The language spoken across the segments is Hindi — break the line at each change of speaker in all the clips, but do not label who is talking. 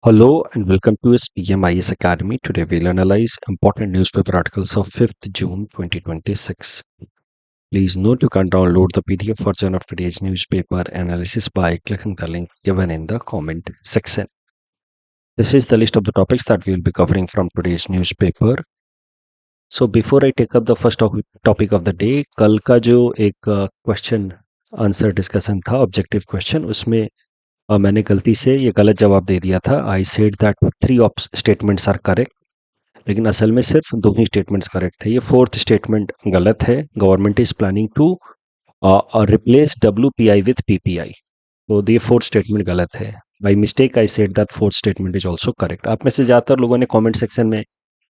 Hello and welcome to SPMIS Academy. Today we'll analyze important newspaper articles of 5th June 2026. Please note you can download the PDF version of today's newspaper analysis by clicking the link given in the comment section. This is the list of the topics that we'll be covering from today's newspaper. So before I take up the first topic of the day, कल का जो एक क्वेश्चन आंसर डिस्कशन था, ऑब्जेक्टिव क्वेश्चन, उसमें मैंने गलती से ये गलत जवाब दे दिया था. I said that 3 statements are correct, लेकिन असल में सिर्फ 2 ही स्टेटमेंट्स करेक्ट थे. ये 4th स्टेटमेंट गलत है. Government is planning to replace WPI with PPI. तो ये 4th स्टेटमेंट गलत है. By mistake I said that 4th statement is also correct. आप में से ज़्यादातर लोगों ने कॉमेंट सेक्शन में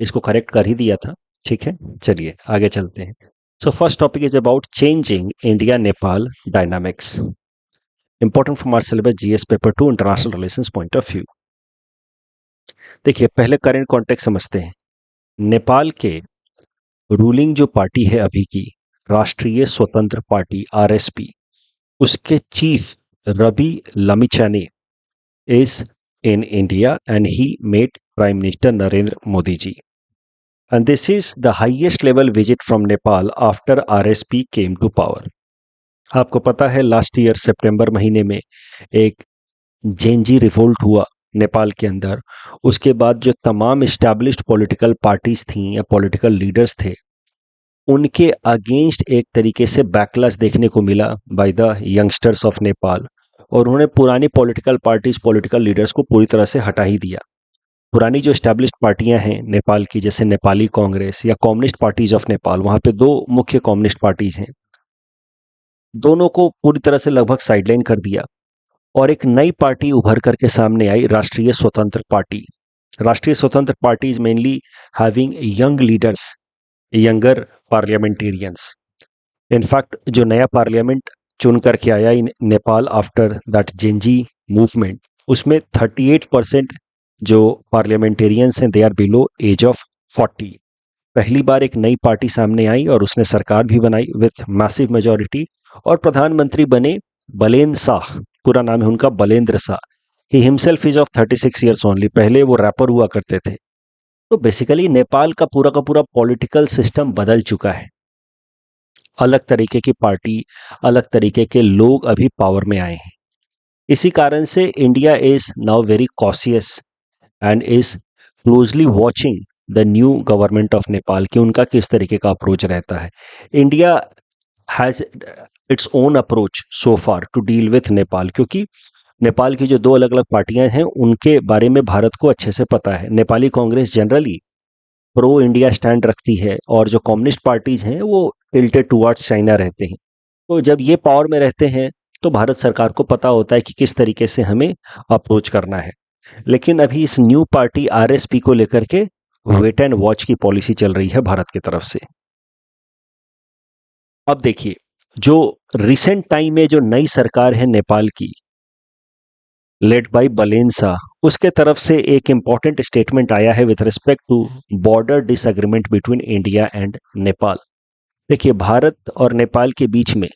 इसको करेक्ट कर ही दिया था. ठीक है, चलिए आगे चलते हैं. So first topic is about changing India Nepal dynamics. Important from our syllabus GS paper 2 international relations point of view. देखिए, पहले करंट कॉन्टेक्स्ट समझते हैं. नेपाल के रूलिंग जो पार्टी है अभी की, राष्ट्रीय स्वतंत्र पार्टी RSP, उसके chief Ravi Lamichhane is in India and he met prime minister Narendra Modi ji. And this is the highest level visit from Nepal after RSP came to power. आपको पता है लास्ट ईयर सितंबर महीने में एक जेनजी रिवोल्ट हुआ नेपाल के अंदर. उसके बाद जो तमाम एस्टैब्लिश्ड पॉलिटिकल पार्टीज थीं या पॉलिटिकल लीडर्स थे, उनके अगेंस्ट एक तरीके से बैकलैश देखने को मिला by the youngsters of Nepal. और उन्होंने पुरानी पॉलिटिकल पार्टीज, पॉलिटिकल लीडर्स को पूरी तरह से हटा ही दिया. पुरानी जो एस्टैब्लिश्ड पार्टियां हैं नेपाल की, जैसे नेपाली कांग्रेस या कम्युनिस्ट पार्टीज ऑफ नेपाल, वहाँ पे 2 मुख्य कम्युनिस्ट पार्टीज हैं, दोनों को पूरी तरह से लगभग साइडलाइन कर दिया. और एक नई पार्टी उभर करके सामने आई, राष्ट्रीय Swatantra party. Rashtriya Swatantra party is mainly having young leaders, younger parliamentarians. In fact जो नया पार्लियामेंट चुन करके आया in Nepal after that gen Z movement, उसमें 38% जो पार्लियामेंटेरियंस हैं, they are below age of 40. पहली बार एक नई पार्टी सामने आई और उसने सरकार भी बनाई विथ मैसिव मेजॉरिटी. और प्रधानमंत्री बने बलेन्द्र शाह. पूरा नाम है उनका Balendra Shah. He himself is of 36 years only. पहले वो रैपर हुआ करते थे. तो बेसिकली नेपाल का पूरा पॉलिटिकल सिस्टम बदल चुका है. अलग तरीके की पार्टी, अलग तरीके के लोग अभी पावर में आए हैं. इसी कारण से India is now very cautious and is closely watching the new government of Nepal कि उनका किस तरीके का अप्रोच रहता है. India has its own approach so far to deal with Nepal, क्योंकि नेपाल की जो 2 अलग अलग पार्टियां हैं उनके बारे में भारत को अच्छे से पता है. Nepali Congress generally pro India stand रखती है और जो कम्युनिस्ट पार्टीज हैं वो टिल्टेड टुवर्ड्स चाइना रहते हैं. तो जब ये पावर में रहते हैं तो भारत सरकार को पता होता है कि किस तरीके से हमें अप्रोच करना है. लेकिन अभी इस न्यू पार्टी RSP को लेकर के वेट एंड वॉच की पॉलिसी चल रही है भारत की तरफ से. अब देखिए, जो रिसेंट टाइम में जो नई सरकार है नेपाल की, लेड बाय बलेन्द्र शाह, उसके तरफ से एक इंपॉर्टेंट स्टेटमेंट आया है with respect to border disagreement between India and Nepal. देखिए, भारत और नेपाल के बीच में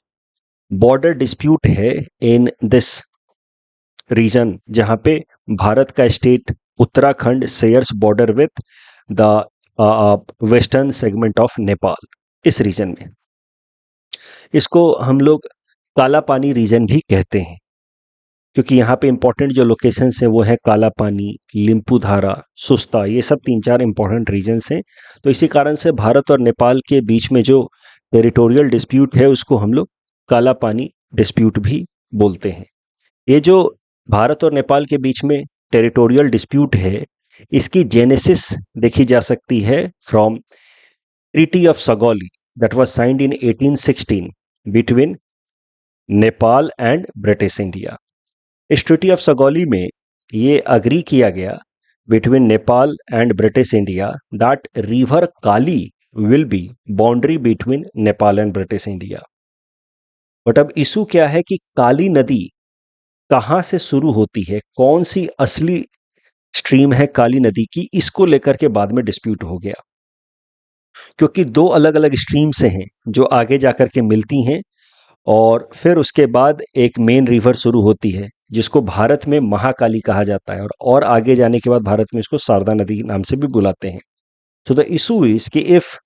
बॉर्डर डिस्प्यूट है इन दिस रीजन, जहां पे भारत का state Uttarakhand shares border with the western segment of Nepal. इस रीजन में इसको हम लोग काला पानी रीजन भी कहते हैं, क्योंकि यहाँ पे इंपॉर्टेंट जो लोकेशंस हैं वो है काला पानी, लिम्पूधारा, सुस्ता. ये सब 3-4 इंपॉर्टेंट रीजन्स हैं. तो इसी कारण से भारत और नेपाल के बीच में जो टेरिटोरियल डिस्प्यूट है उसको हम लोग काला पानी डिस्प्यूट भी बोलते हैं. ये जो भारत और नेपाल के बीच में टेरिटोरियल डिस्प्यूट है, इसकी जेनेसिस देखी जा सकती है from treaty of Sugauli that was signed in 1816 between Nepal and British India. इस ट्रीटी ऑफ सगौली में ये अग्री किया गया between Nepal and British India that river Kali will be boundary between Nepal and British India. But अब इशू क्या है कि काली नदी कहाँ से शुरू होती है, कौन सी असली स्ट्रीम है काली नदी की, इसको लेकर के बाद में डिस्प्यूट हो गया. क्योंकि 2 अलग अलग स्ट्रीम से हैं जो आगे जाकर के मिलती हैं और फिर उसके बाद एक मेन रिवर शुरू होती है जिसको भारत में महाकाली कहा जाता है, और आगे जाने के बाद भारत में इसको शारदा नदी के नाम से भी बुलाते हैं। सो द इशू इज कि if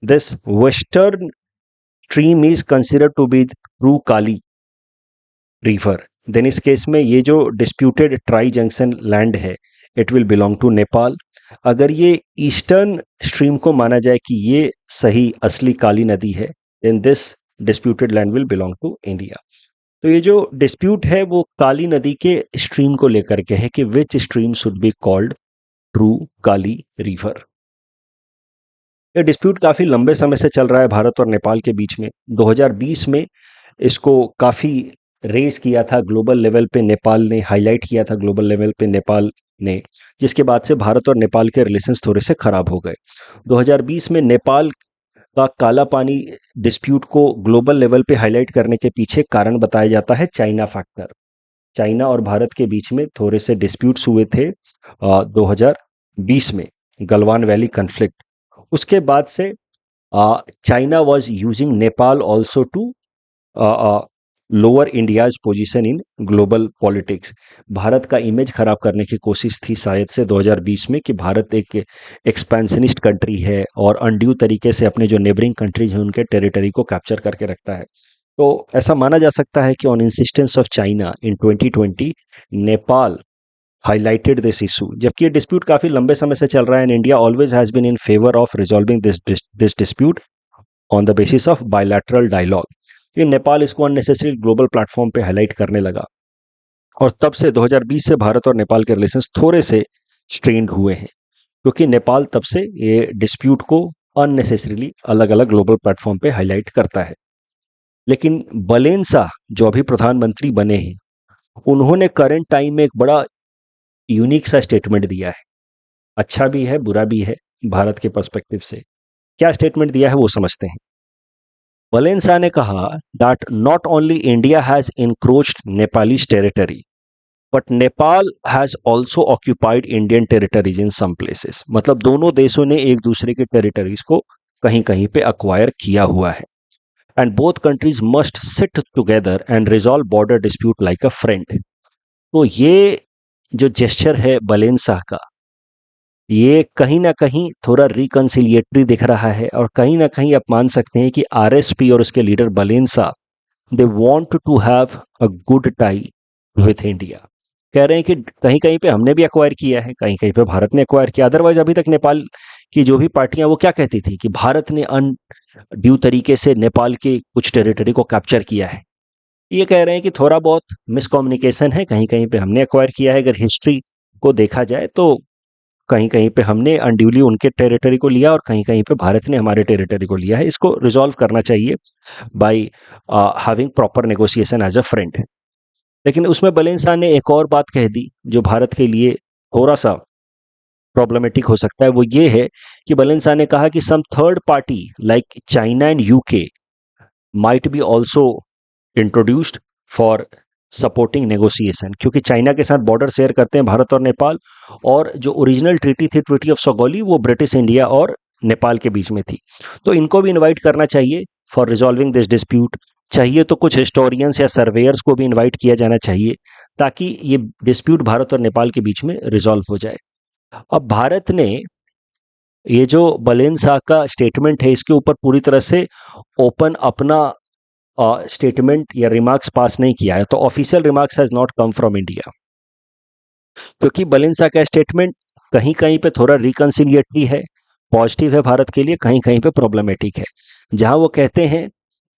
this western stream is considered to be true Kali river, then इस केस में ये जो डिस्प्यूटेड ट्राई जंक्शन लैंड है, it will belong to Nepal. अगर ये ईस्टर्न स्ट्रीम को माना जाए कि ये सही असली काली नदी है, then this disputed land will belong to India. तो ये जो डिस्प्यूट है वो काली नदी के स्ट्रीम को लेकर के है कि विच stream should be called true Kali river. ये डिस्प्यूट काफी लंबे समय से चल रहा है भारत और नेपाल के बीच में। 2020 में इसको काफी रेज किया था ग्लोबल लेवल पे, नेपाल ने हाईलाइट किया था ग्लोबल लेवल पे नेपाल ने, जिसके बाद से भारत और नेपाल के रिलेशंस थोड़े से खराब हो गए। 2020 में नेपाल का काला पानी डिस्प्यूट को ग्लोबल लेवल पे हाईलाइट करने के पीछे कारण बताया जाता है चाइना फैक्टर। चाइना और भारत के बीच में थोड़े से डिस्प्यूट्स हुए थे 2020 में, गलवान वैली कन्फ्लिक्ट। उसके बाद से China was using Nepal also to lower India's position in global politics. Bharat का इमेज खराब करने की कोशिश थी शायद से 2020 में कि भारत एक एक्सपेंशनिस्ट कंट्री है और अनड्यू तरीके से अपने जो नेबरिंग कंट्रीज हैं उनके टेरिटरी को कैप्चर करके रखता है। तो ऐसा माना जा सकता है कि on insistence of China in 2020 Nepal highlighted this issue, जबकि ये डिस्प्यूट काफी लंबे समय से चल रहा है and India always has been in favour of resolving this dispute on the basis of bilateral dialogue. ये नेपाल इसको अननेसेसरी ग्लोबल प्लेटफॉर्म पे हाईलाइट करने लगा और तब से 2020 से भारत और नेपाल के रिलेशंस थोड़े से स्ट्रेन्ड हुए हैं, क्योंकि नेपाल तब से ये डिस्प्यूट को अननेसेसरीली अलग अलग ग्लोबल प्लेटफॉर्म पे हाईलाइट करता है। लेकिन बलेन शाह जो अभी प्रधानमंत्री बने हैं, उन्होंने करंट टाइम में एक बड़ा यूनिक सा स्टेटमेंट दिया है। अच्छा भी है, बुरा भी है भारत के पर्सपेक्टिव से। क्या स्टेटमेंट दिया है वो समझते हैं। बलेन शाह ने कहा that not only India has encroached Nepalese territory but Nepal has also occupied Indian territories in some places. मतलब दोनों देशों ने एक दूसरे के टेरिटरीज को कहीं कहीं पे अक्वायर किया हुआ है। And both countries must sit together and resolve border dispute like a friend. तो ये जो जेस्चर है बलेन शाह का, ये कहीं ना कहीं थोड़ा रिकन्सिलिएटरी दिख रहा है और कहीं ना कहीं आप मान सकते हैं कि आरएसपी और उसके leader Balen Shah they want to have a good tie with India. कह रहे हैं कि कहीं कहीं पे हमने भी एक्वायर किया है, कहीं कहीं पे भारत ने एक्वायर किया। अदरवाइज अभी तक नेपाल की जो भी पार्टियां वो क्या कहती थी कि भारत ने अनड्यू तरीके से नेपाल के कुछ टेरिटरी को कैप्चर किया है। ये कह रहे हैं कि थोड़ा बहुत मिसकम्युनिकेशन है, कहीं कहीं पे हमने एक्वायर किया है। अगर हिस्ट्री को देखा जाए तो कहीं कहीं पे हमने अनड्यूली उनके टेरिटरी को लिया और कहीं कहीं पे भारत ने हमारे टेरिटरी को लिया है। इसको रिजॉल्व करना चाहिए by having proper negotiation as a friend. लेकिन उसमें बलेन शाह ने एक और बात कह दी जो भारत के लिए थोड़ा सा प्रॉब्लमेटिक हो सकता है। वो ये है कि बलेन शाह ने कहा कि some third party like China and UK might be also introduced for supporting negotiation, क्योंकि चाइना के साथ बॉर्डर शेयर करते हैं भारत और नेपाल, और जो ओरिजिनल ट्रीटी थी ट्रीटी ऑफ सगौली वो ब्रिटिश इंडिया और नेपाल के बीच में थी। तो इनको भी इनवाइट करना चाहिए फॉर रिजॉल्विंग दिस डिस्प्यूट। चाहिए तो कुछ हिस्टोरियंस या सर्वेयर्स को भी इनवाइट किया जाना चाहिए ताकि ये डिस्प्यूट भारत और नेपाल के बीच में रिजॉल्व हो जाए। अब भारत ने ये जो बलेन शाह का स्टेटमेंट है इसके ऊपर पूरी तरह से ओपन अपना स्टेटमेंट या रिमार्क्स पास नहीं किया है। तो official remarks has not come from India, क्योंकि बलेन शाह का स्टेटमेंट कहीं कहीं पे थोड़ा रिकन्सिलिएटरी है, पॉजिटिव है भारत के लिए, कहीं कहीं पे प्रॉब्लमेटिक है। जहां वो कहते हैं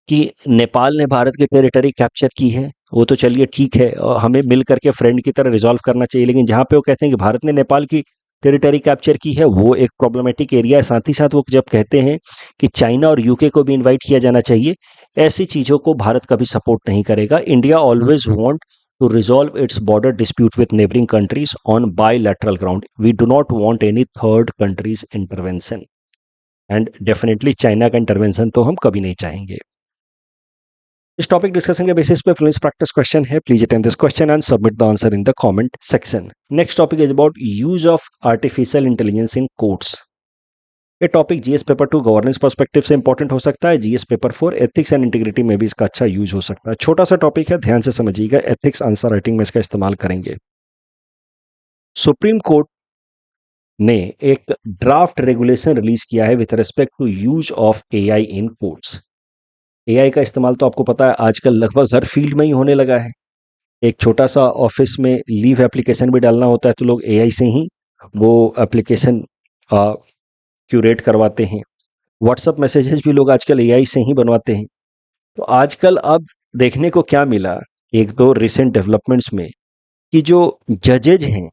कि नेपाल ने भारत की टेरिटरी कैप्चर की है, वो तो चलिए ठीक है और हमें मिल करके फ्रेंड की तरह रिजॉल्व करना चाहिए, लेकिन जहाँ पे वो कहते हैं कि भारत ने नेपाल की टेरिटरी कैप्चर की है वो एक प्रॉब्लमेटिक एरिया है। साथ ही साथ वो जब कहते हैं कि चाइना और यूके को भी इनवाइट किया जाना चाहिए, ऐसी चीज़ों को भारत कभी सपोर्ट नहीं करेगा। India always want to resolve its border dispute with neighboring countries on bilateral ground. We do not want any third country's intervention. And definitely China का इंटरवेंशन तो हम कभी नहीं चाहेंगे। इस टॉपिक डिस्कशन के बेसिस पे प्लीज प्रैक्टिस क्वेश्चन है। Please attend this question and submit the answer in the comment section. Next topic is about use of artificial intelligence in courts. ये topic GS paper 2 governance perspective से इंपॉर्टेंट हो सकता है, GS paper 4 ethics and integrity में भी इसका अच्छा यूज हो सकता है। छोटा सा टॉपिक है, ध्यान से समझिएगा, एथिक्स आंसर राइटिंग में इसका इस्तेमाल करेंगे। सुप्रीम कोर्ट ने एक ड्राफ्ट रेगुलेशन रिलीज किया है with respect to use of AI in courts. AI का इस्तेमाल तो आपको पता है आजकल लगभग हर फील्ड में ही होने लगा है। एक छोटा सा ऑफिस में लीव एप्लीकेशन भी डालना होता है तो लोग एआई से ही वो एप्लीकेशन क्यूरेट करवाते हैं। व्हाट्सएप मैसेजेस भी लोग आजकल एआई से ही बनवाते हैं। तो आजकल अब देखने को क्या मिला एक दो रिसेंट डेवलपमेंट्स में कि जो जजेज हैं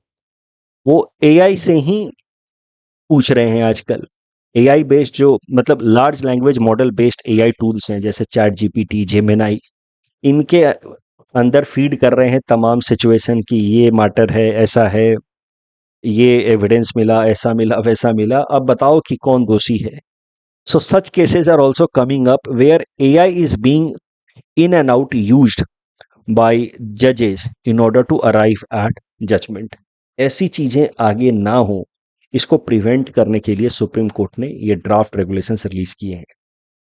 वो एआई से ही पूछ रहे हैं आजकल। एआई बेस्ड जो मतलब large language model based AI tools हैं जैसे चैट जीपीटी, जेमिनाई, इनके अंदर फीड कर रहे हैं तमाम सिचुएशन की ये मैटर है, ऐसा है, ये एविडेंस मिला, ऐसा मिला, वैसा मिला, अब बताओ कि कौन दोषी है। So such cases are also coming up where AI is being in and out used by judges in order to arrive at judgment। ऐसी चीजें आगे ना हो, इसको प्रिवेंट करने के लिए सुप्रीम कोर्ट ने ये ड्राफ्ट रेगुलेशंस रिलीज किए हैं।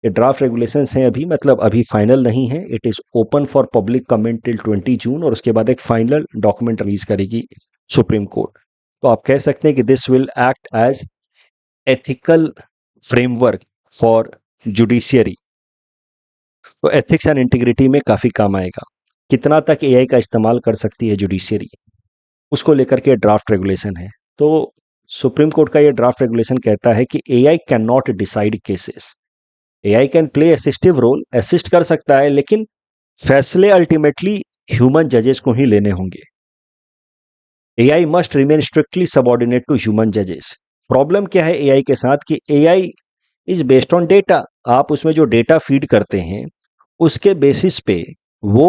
ये ड्राफ्ट रेगुलेशंस हैं अभी, मतलब अभी फाइनल नहीं है। It is open for public comment till 20 June और उसके बाद एक फाइनल डॉक्यूमेंट रिलीज करेगी सुप्रीम कोर्ट। तो आप कह सकते हैं कि this will act as ethical framework for judiciary. तो एथिक्स एंड इंटीग्रिटी में काफी काम आएगा। कितना तक एआई का इस्तेमाल कर सकती है जुडिशियरी, उसको लेकर के ड्राफ्ट रेगुलेशन है। तो सुप्रीम कोर्ट का ये ड्राफ्ट रेगुलेशन कहता है कि AI can not decide cases. AI can play assistive role, assist कर सकता है, लेकिन फैसले अल्टीमेटली ह्यूमन जजेस को ही लेने होंगे। AI must remain strictly subordinate to human जजेस। प्रॉब्लम क्या है एआई के साथ कि AI is based on data. आप उसमें जो डेटा फीड करते हैं उसके बेसिस पे वो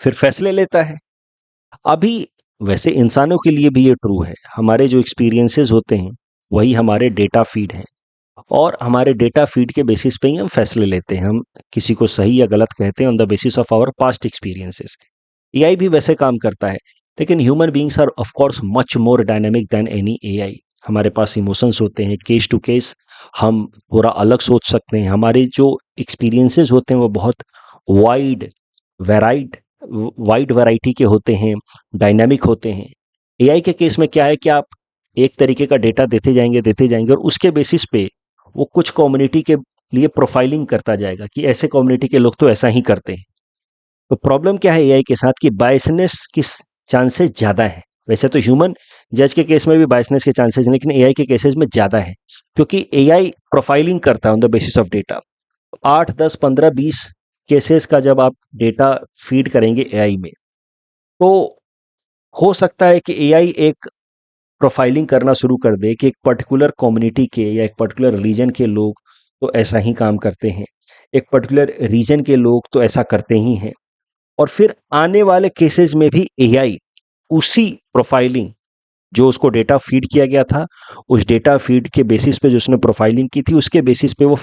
फिर फैसले लेता है। अभी वैसे इंसानों के लिए भी ये ट्रू है, हमारे जो एक्सपीरियंसेस होते हैं वही हमारे डेटा फीड हैं और हमारे डेटा फीड के बेसिस पे ही हम फैसले लेते हैं। हम किसी को सही या गलत कहते हैं on the basis of our past experiences. AI भी वैसे काम करता है, लेकिन human beings are of course much more dynamic than any AI. हमारे पास इमोशंस होते हैं, केस टू केस हम थोड़ा अलग सोच सकते हैं। हमारे जो एक्सपीरियंसेस होते हैं वो बहुत वाइड वाइड वैरायटी के होते हैं, डायनामिक होते हैं। एआई के केस में क्या है कि आप एक तरीके का डेटा देते जाएंगे और उसके बेसिस पे वो कुछ कम्युनिटी के लिए प्रोफाइलिंग करता जाएगा कि ऐसे कम्युनिटी के लोग तो ऐसा ही करते हैं। तो प्रॉब्लम क्या है एआई के साथ कि बायसनेस की चांसेस ज़्यादा है। वैसे तो ह्यूमन जज के केस में भी बायसनेस के चांसेस हैं, लेकिन एआई के केसेस में ज़्यादा है क्योंकि एआई प्रोफाइलिंग करता है on the basis of data. 8, 10, 15, 20 cases का जब आप डेटा फीड करेंगे एआई में, तो हो सकता है कि एआई एक प्रोफाइलिंग करना शुरू कर दे कि एक पर्टिकुलर कम्युनिटी के या एक पर्टिकुलर रीजन के लोग तो ऐसा ही काम करते हैं, एक पर्टिकुलर रीजन के लोग तो ऐसा करते ही हैं। और फिर आने वाले केसेस में भी एआई उसी प्रोफाइलिंग जो उसको डेटा फीड किया गया था, उस डेटा फीड के बेसिस पे जो उसने प्रोफाइलिंग की थी उसके बेसिस पे वो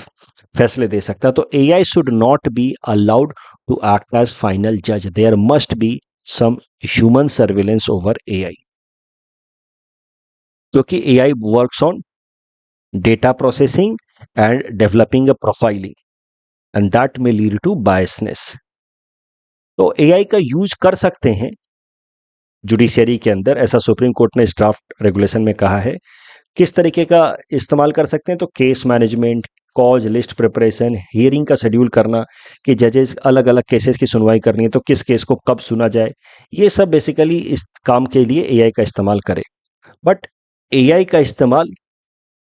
फैसले दे सकता है। तो AI should not be allowed to act as final जज। There must be some human surveillance over AI, क्योंकि AI works on data processing and developing a profiling and that may lead to biasness. तो एआई का यूज कर सकते हैं जुडिशियरी के अंदर, ऐसा सुप्रीम कोर्ट ने इस ड्राफ्ट रेगुलेशन में कहा है। किस तरीके का इस्तेमाल कर सकते हैं? तो case management, cause list preparation, hearing का शेड्यूल करना कि जजेस अलग अलग केसेस की सुनवाई करनी है तो किस केस को कब सुना जाए, ये सब बेसिकली इस काम के लिए एआई का इस्तेमाल करें। बट एआई का इस्तेमाल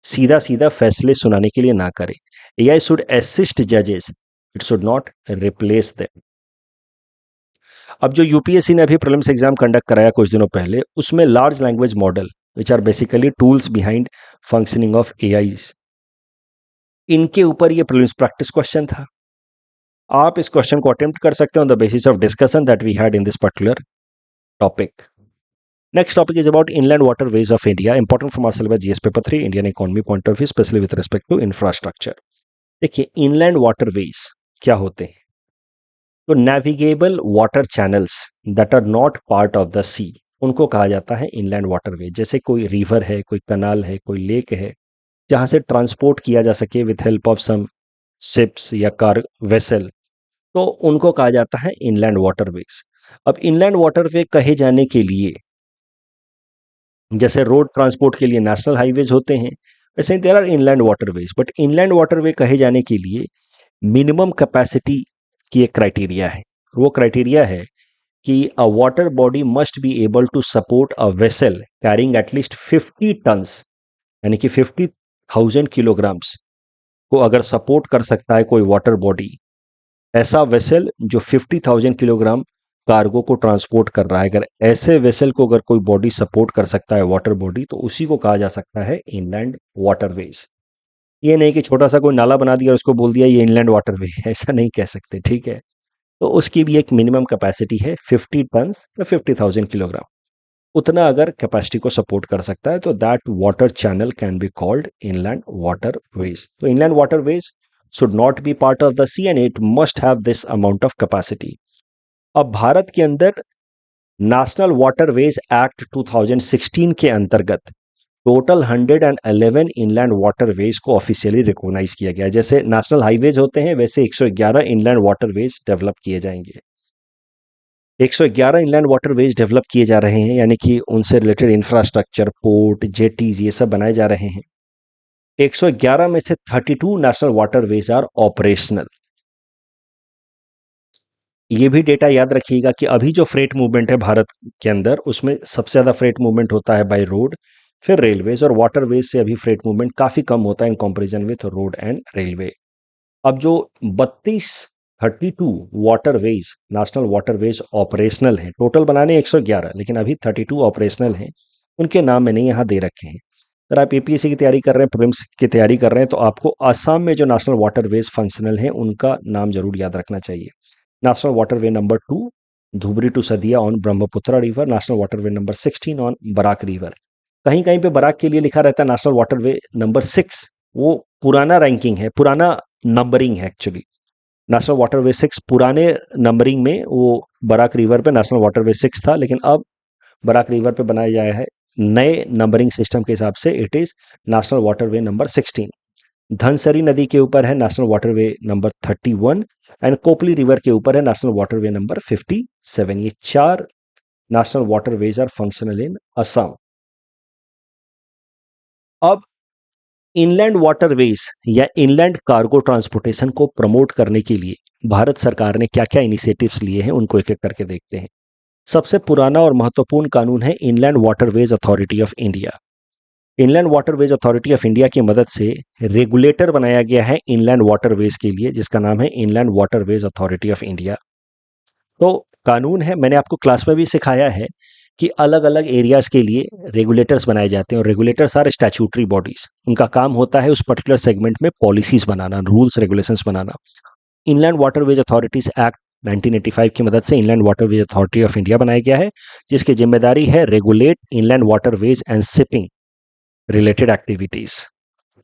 सीधा सीधा फैसले सुनाने के लिए ना करें। एआई शुड असिस्ट जजेस, it should not replace them. अब जो यूपीएससी ने अभी प्रीलिम्स एग्जाम कंडक्ट कराया कुछ दिनों पहले, उसमें large language model which are basically tools behind functioning of AIs, इनके ऊपर ये प्रीलिम्स प्रैक्टिस क्वेश्चन था। आप इस क्वेश्चन को अटेम्प्ट कर सकते हैं on the basis of discussion that we had in this particular topic. Next topic is about inland waterways of India, important from our syllabus GS paper 3, Indian economy point of view, specially with respect to infrastructure. देखिए इनलैंड वाटरवेज क्या होते हैं? तो navigable water channels that are not part of the sea, उनको कहा जाता है इनलैंड वाटरवे। जैसे कोई रिवर है, कोई कनाल है, कोई लेक है, जहां से ट्रांसपोर्ट किया जा सके with help of some ships या कार वेसल, तो उनको कहा जाता है इनलैंड वाटरवेज। अब इनलैंड वाटरवे कहे जाने के लिए, जैसे रोड ट्रांसपोर्ट के लिए नेशनल हाईवेज होते हैं, वैसे there are inland waterways, but inland waterway कहे जाने के लिए मिनिमम कैपेसिटी की एक क्राइटेरिया है। वो क्राइटेरिया है कि a water body must be able to support a vessel carrying at least 50 tons, यानी कि 50,000 किलोग्राम्स को अगर सपोर्ट कर सकता है कोई वाटर बॉडी, ऐसा वेसल जो 50,000 किलोग्राम कार्गो को ट्रांसपोर्ट कर रहा है, अगर ऐसे वेसल को अगर कोई बॉडी सपोर्ट कर सकता है वाटर बॉडी, तो उसी को कहा जा सकता है इनलैंड वाटरवेज। ये नहीं कि छोटा सा कोई नाला बना दिया और उसको बोल दिया ये इनलैंड वाटरवे है, ऐसा नहीं कह सकते, ठीक है। तो उसकी भी एक मिनिमम कैपेसिटी है 50 टन्स या 50,000 किलोग्राम, उतना अगर कैपेसिटी को सपोर्ट कर सकता है तो that water channel can be called inland waterways. तो inland waterways should not be part of the sea and it must have this amount of capacity. अब भारत के अंदर नेशनल वाटरवेज एक्ट 2016 के अंतर्गत टोटल 111 इनलैंड वाटरवेज को ऑफिशियली रिकॉग्नाइज किया गया है। जैसे नेशनल हाईवेज होते हैं वैसे 111 इनलैंड वाटरवेज डेवलप किए जाएंगे। 111 इनलैंड वाटरवेज डेवलप किए जा रहे हैं, यानी कि उनसे रिलेटेड इंफ्रास्ट्रक्चर, पोर्ट, जेटीज, ये सब बनाए जा रहे हैं। 111 में से 32 नेशनल वाटरवेज आर ऑपरेशनल। ये भी डेटा याद रखिएगा कि अभी जो फ्रेट मूवमेंट है भारत के अंदर, उसमें सबसे ज़्यादा फ्रेट मूवमेंट होता है बाय रोड, फिर रेलवेज, और वाटरवेज से अभी फ्रेट मूवमेंट काफ़ी कम होता है in comparison with road and railway. अब जो 32 वाटरवेज, नेशनल वाटरवेज ऑपरेशनल हैं, टोटल बनाने 111, लेकिन अभी 32 ऑपरेशनल हैं, उनके नाम मैंने यहाँ दे रखे हैं। अगर आप एपीएससी की तैयारी कर रहे हैं, प्रीलिम्स की तैयारी कर रहे हैं, तो आपको असम में जो नेशनल वाटरवेज फंक्शनल हैं उनका नाम जरूर याद रखना चाहिए। National waterway number 2 Dhubri to Sadiya on Brahmaputra river, national waterway number 16 on Barak river. कहीं कहीं पे बराक के लिए लिखा रहता है नेशनल वाटरवे नंबर 6, वो पुराना रैंकिंग है, पुराना नंबरिंग है एक्चुअली। नेशनल वाटरवे 6 पुराने नंबरिंग में वो बराक रिवर पे नेशनल वाटरवे 6 था, लेकिन अब बराक रिवर पे बनाया गया है नए नंबरिंग सिस्टम के हिसाब से, it is national waterway number 16। Dhansiri नदी के ऊपर है national waterway number 31 and Kopili river के ऊपर है नेशनल वाटरवे नंबर 57। ये 4 national waterways are functional in Assam. अब इनलैंड वाटरवेज या इनलैंड कार्गो ट्रांसपोर्टेशन को प्रमोट करने के लिए भारत सरकार ने क्या क्या इनिशिएटिव्स लिए हैं, उनको एक एक करके देखते हैं। सबसे पुराना और महत्वपूर्ण कानून है inland waterways authority of India. Inland waterways authority of India की मदद से रेगुलेटर बनाया गया है इनलैंड वाटरवेज के लिए, जिसका नाम है inland waterways authority of India. तो कानून है, मैंने आपको क्लास में भी सिखाया है कि अलग अलग एरियाज के लिए रेगुलेटर्स बनाए जाते हैं, और रेगुलेटर्स आर स्टैट्यूटरी बॉडीज। उनका काम होता है उस पर्टिकुलर सेगमेंट में पॉलिसीज बनाना, रूल्स रेगुलेशंस बनाना। इनलैंड वाटरवेज अथॉरिटीज एक्ट 1985 की मदद से inland waterways authority of India बनाया गया है, जिसकी जिम्मेदारी है regulate inland waterways and shipping related activities.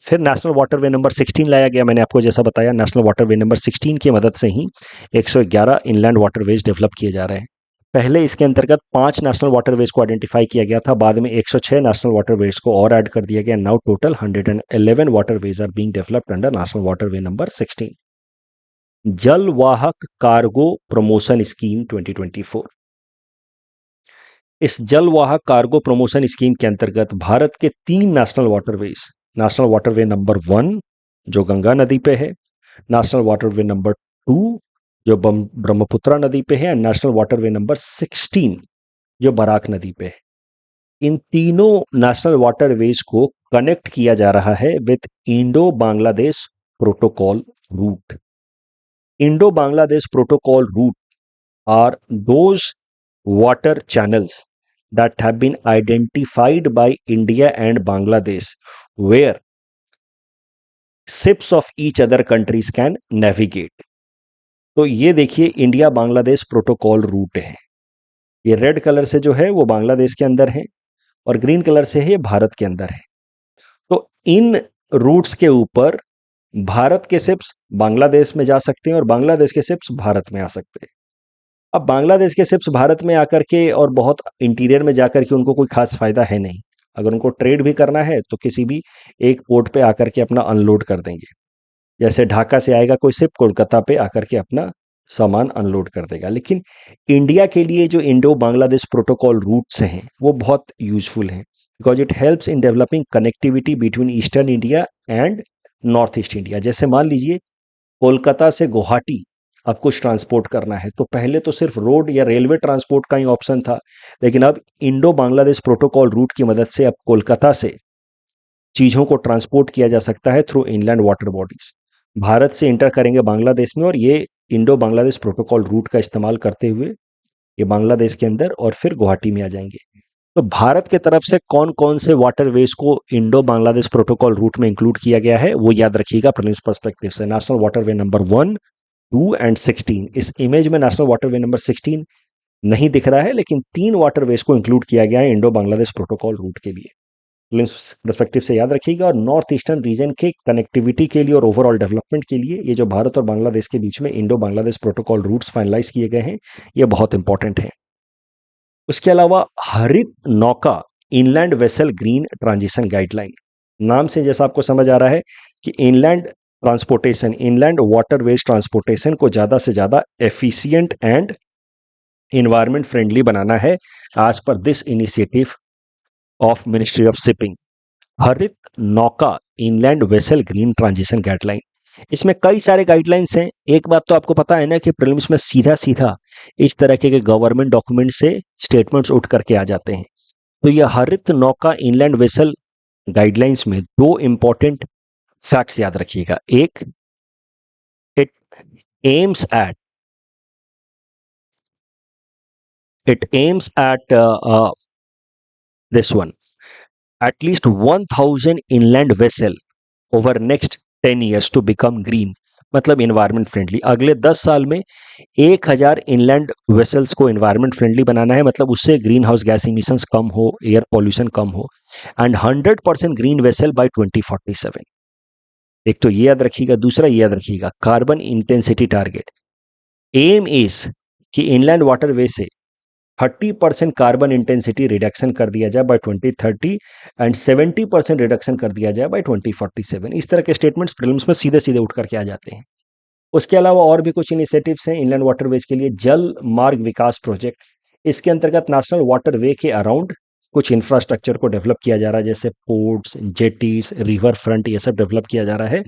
फिर नेशनल वाटरवे नंबर 16 लाया गया, मैंने आपको जैसा बताया नेशनल वाटरवे नंबर 16 की मदद से ही 111 इनलैंड वाटरवेज डेवलप किए जा रहे हैं। पहले इसके अंतर्गत 5 नेशनल वाटरवेज को आइडेंटिफाई किया गया था, बाद में 106 नेशनल वाटरवेज को और ऐड कर दिया गया। Now total 111 waterways are being developed under national waterway number 16। Jalvahak cargo promotion scheme 2024। इस जलवाहक कार्गो प्रमोशन स्कीम के अंतर्गत भारत के 3 national waterways, national waterway number 1 जो गंगा नदी पे है, नेशनल वाटरवे नंबर 2 जो ब्रह्मपुत्र नदी पे है, एंड नेशनल वाटरवे नंबर 16 जो बराक नदी पे है। इन तीनों नेशनल वाटरवेज को कनेक्ट किया जा रहा है with Indo Bangladesh protocol route. Indo Bangladesh protocol route are those water channels that have been identified by India and Bangladesh where ships of each other countries can navigate। तो ये देखिए इंडिया बांग्लादेश प्रोटोकॉल रूट है, ये रेड कलर से जो है वो बांग्लादेश के अंदर है और ग्रीन कलर से है ये भारत के अंदर है। तो इन रूट्स के ऊपर भारत के शिप्स बांग्लादेश में जा सकते हैं और बांग्लादेश के शिप्स भारत में आ सकते हैं। अब बांग्लादेश के शिप्स भारत में आकर के और बहुत इंटीरियर में जाकर के उनको कोई खास फायदा है नहीं। अगर उनको ट्रेड भी करना है तो किसी भी एक पोर्ट पे आकर के अपना अनलोड कर देंगे। जैसे ढाका से आएगा कोई शिप, कोलकाता पे आकर के अपना सामान अनलोड कर देगा। लेकिन इंडिया के लिए जो इंडो बांग्लादेश प्रोटोकॉल रूट्स हैं वो बहुत यूजफुल हैं, because it helps in developing connectivity between eastern India and north east India. जैसे मान लीजिए कोलकाता से गुवाहाटी अब कुछ ट्रांसपोर्ट करना है, तो पहले तो सिर्फ रोड या रेलवे ट्रांसपोर्ट का ही ऑप्शन था, लेकिन अब इंडो बांग्लादेश प्रोटोकॉल रूट की मदद से अब कोलकाता से चीज़ों को ट्रांसपोर्ट किया जा सकता है through inland water bodies. Bharat से इंटर करेंगे बांग्लादेश में, और ये इंडो बांग्लादेश प्रोटोकॉल रूट का इस्तेमाल करते हुए ये बांग्लादेश के अंदर और फिर गुवाहाटी में आ जाएंगे। तो भारत के तरफ से कौन कौन से वाटरवेज को इंडो बांग्लादेश प्रोटोकॉल रूट में इंक्लूड किया गया है वो याद रखिएगा प्रिलिम्स पर्सपेक्टिव से। National waterway number 1, 2 and 16। इस इमेज में नेशनल वाटरवे नंबर 16 नहीं दिख रहा है, लेकिन 3 वाटरवेज को इंक्लूड किया गया है इंडो बांग्लादेश प्रोटोकॉल रूट के लिए। पर्सपेक्टिव से याद रखिएगा। और नॉर्थ ईस्टर्न रीजन के कनेक्टिविटी के लिए और ओवरऑल डेवलपमेंट के लिए ये जो भारत और बांग्लादेश के बीच में Indo Bangladesh protocol routes finalise किए गए हैं ये बहुत इंपॉर्टेंट है। उसके अलावा Harit Nauka inland vessel green transition guideline, नाम से जैसा आपको समझ आ रहा है कि inland transportation, inland waterways transportation को ज़्यादा से ज़्यादा एफिशिएंट एंड इन्वायरमेंट फ्रेंडली बनाना है as per this initiative of ministry of shipping. Harit Nauka inland vessel green transition guideline, इसमें कई सारे गाइडलाइंस हैं। एक बात तो आपको पता है ना कि प्रीलिम्स में सीधा सीधा इस तरह के गवर्नमेंट डॉक्यूमेंट से स्टेटमेंट्स उठ करके आ जाते हैं। तो यह हरित नौका इनलैंड वेसल गाइडलाइंस में 2 इंपॉर्टेंट फैक्ट्स याद रखिएगा। एक, it aims at this one, at least 1000 inland vessel over next 10 years to become green, मतलब इन्वायरमेंट फ्रेंडली। अगले 10 साल में 1000 इनलैंड वेसल्स को इन्वायरमेंट फ्रेंडली बनाना है, मतलब उससे ग्रीन हाउस गैस इमिशंस कम हो, एयर पॉल्यूशन कम हो। And 100% green vessel by 2047। एक तो ये याद रखिएगा। दूसरा ये याद रखिएगा, carbon intensity target. Aim is कि इनलैंड वाटरवे से 30% कार्बन इंटेंसिटी रिडक्शन कर दिया जाए बाय 2030 एंड 70% रिडक्शन कर दिया जाए बाय 2047। इस तरह के स्टेटमेंट्स प्रीलिम्स में सीधे सीधे उठ करके आ जाते हैं। उसके अलावा और भी कुछ इनिशिएटिव्स हैं इनलैंड वाटरवेज के लिए। जल मार्ग विकास प्रोजेक्ट, इसके अंतर्गत नेशनल वाटरवे के अराउंड कुछ इंफ्रास्ट्रक्चर को डेवलप किया जा रहा है, जैसे पोर्ट्स, जेटीज, रिवर फ्रंट, ये सब डेवलप किया जा रहा है।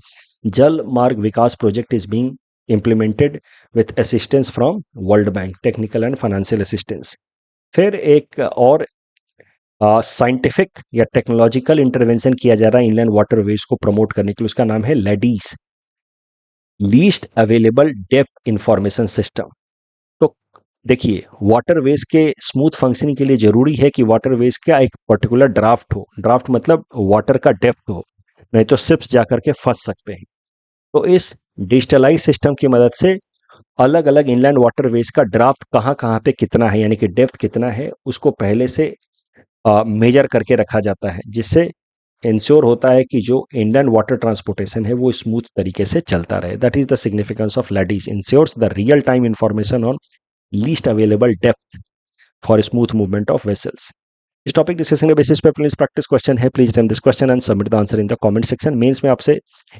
Jal Marg Vikas project is being implemented with assistance from World Bank, technical and financial assistance। फिर एक और साइंटिफिक या टेक्नोलॉजिकल इंटरवेंशन किया जा रहा है इनलैंड वाटरवेज को प्रमोट करने के लिए, उसका नाम है ladies, least available depth information system. तो देखिए, वाटरवेज के स्मूथ फंक्शनिंग के लिए जरूरी है कि वाटरवेज का एक पर्टिकुलर ड्राफ्ट हो। ड्राफ्ट मतलब वाटर का डेप्थ हो, नहीं तो शिप्स जाकर के फंस सकते हैं। तो इस डिजिटलाइज सिस्टम की मदद से अलग अलग इनलैंड वाटरवेज का ड्राफ्ट कहाँ कहाँ पे कितना है, यानी कि डेप्थ कितना है, उसको पहले से मेजर करके रखा जाता है, जिससे इंश्योर होता है कि जो इनलैंड वाटर ट्रांसपोर्टेशन है वो स्मूथ तरीके से चलता रहे। That is the significance of LADIS, ensures the real time information on least available depth for smooth movement of vessels. इस टॉपिक डिस्कशन के बेसिस पे प्लीज प्रैक्टिस क्वेश्चन है, please attempt this question and submit the answer in the comment section. Mains में आपसे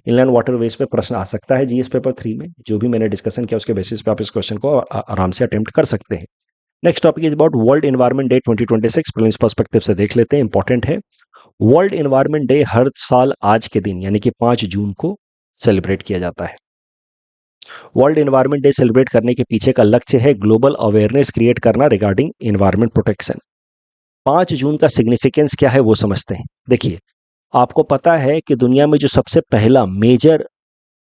इनलैंड वाटरवेज पे प्रश्न आ सकता है जीएस पेपर 3 में। जो भी मैंने डिस्कशन किया उसके बेसिस पे आप इस क्वेश्चन को आराम से अटेम्प्ट कर सकते हैं। Next topic is about world environment day 2026। Prelims perspective से देख लेते हैं, इंपॉर्टेंट है। वर्ल्ड एनवायरनमेंट डे हर साल आज के दिन यानी कि 5 जून को सेलिब्रेट किया जाता है। वर्ल्ड एनवायरनमेंट डे सेलिब्रेट करने के पीछे का लक्ष्य है ग्लोबल अवेयरनेस क्रिएट करना रिगार्डिंग एनवायरनमेंट प्रोटेक्शन। 5 जून का सिग्निफिकेंस क्या है वो समझते हैं। देखिए, आपको पता है कि दुनिया में जो सबसे पहला मेजर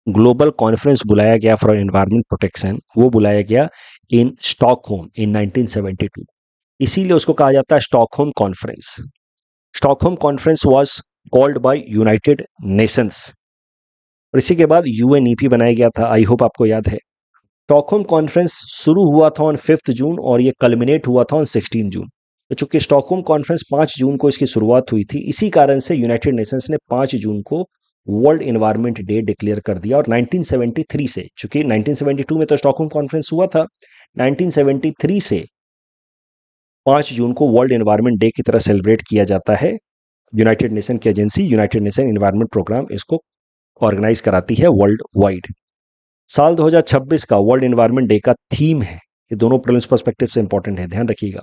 ग्लोबल कॉन्फ्रेंस बुलाया गया फॉर एनवायरनमेंट प्रोटेक्शन वो बुलाया गया इन स्टॉकहोम इन 1972। इसीलिए उसको कहा जाता है Stockholm conference. Stockholm conference was called by United Nations, और इसी के बाद यूएनईपी बनाया गया था। आई होप आपको याद है। स्टॉकहोम कॉन्फ्रेंस शुरू हुआ था ऑन 5 जून और ये कल्मिनेट हुआ था ऑन 16 जून। तो चूंकि स्टॉकहोम कॉन्फ्रेंस 5 जून को इसकी शुरुआत हुई थी, इसी कारण से यूनाइटेड नेशंस ने 5 जून को वर्ल्ड एनवायरनमेंट डे डिक्लेयर कर दिया। और 1973 से, चूंकि 1972 में तो स्टॉकहोम कॉन्फ्रेंस हुआ था, 1973 से 5 जून को वर्ल्ड एनवायरनमेंट डे की तरह सेलिब्रेट किया जाता है। यूनाइटेड नेशन की agency United Nation environment programme इसको ऑर्गेनाइज कराती है वर्ल्ड वाइड। साल 2026 का वर्ल्ड इन्वायरमेंट डे का थीम है, ये दोनों प्रीलिम्स पर्सपेक्टिव से इंपॉर्टेंट है, ध्यान रखिएगा।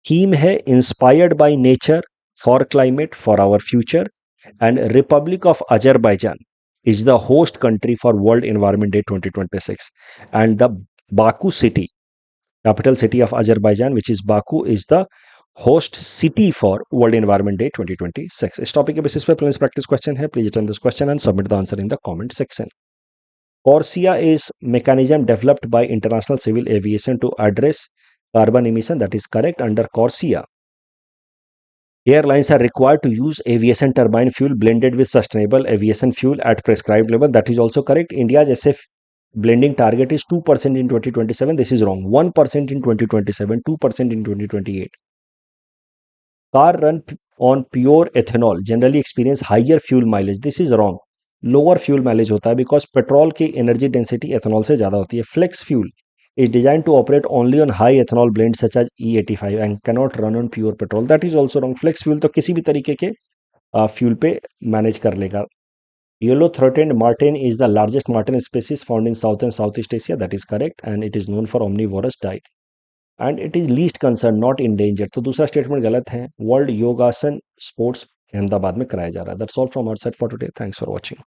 थीम है inspired by nature for climate for our future and republic of Azerbaijan is the host country for World Environment Day 2026, and the Baku city, capital city of Azerbaijan, which is Baku, is the host city for World Environment Day 2026. इस टॉपिक के बेसिस पे प्रीलिम्स प्रैक्टिस क्वेश्चन है। Please attend this question and submit the answer in the comment section. CORSIA is mechanism developed by International Civil Aviation to address carbon emission. That is correct. Under CORSIA, airlines are required to use aviation turbine fuel blended with sustainable aviation fuel at prescribed level. That is also correct. India's SF blending target is 2% in 2027. This is wrong. 1% in 2027, 2% in 2028. Car run on pure ethanol generally experience higher fuel mileage. This is wrong. Lower fuel mileage होता है because petrol की energy density ethanol से ज़्यादा होती है. Flex fuel is designed to operate only on high ethanol blends such as E85 and cannot run on pure petrol. That is also wrong. Flex fuel तो किसी भी तरीके के fuel पे manage कर लेगा. Yellow-throated marten is the largest marten species found in South and Southeast Asia. That is correct, and it is known for omnivorous diet. And it is least concern, not endangered. तो दूसरा स्टेटमेंट गलत है। वर्ल्ड योगासन स्पोर्ट्स अहमदाबाद में कराया जा रहा है। That's all from our side for today. Thanks for watching.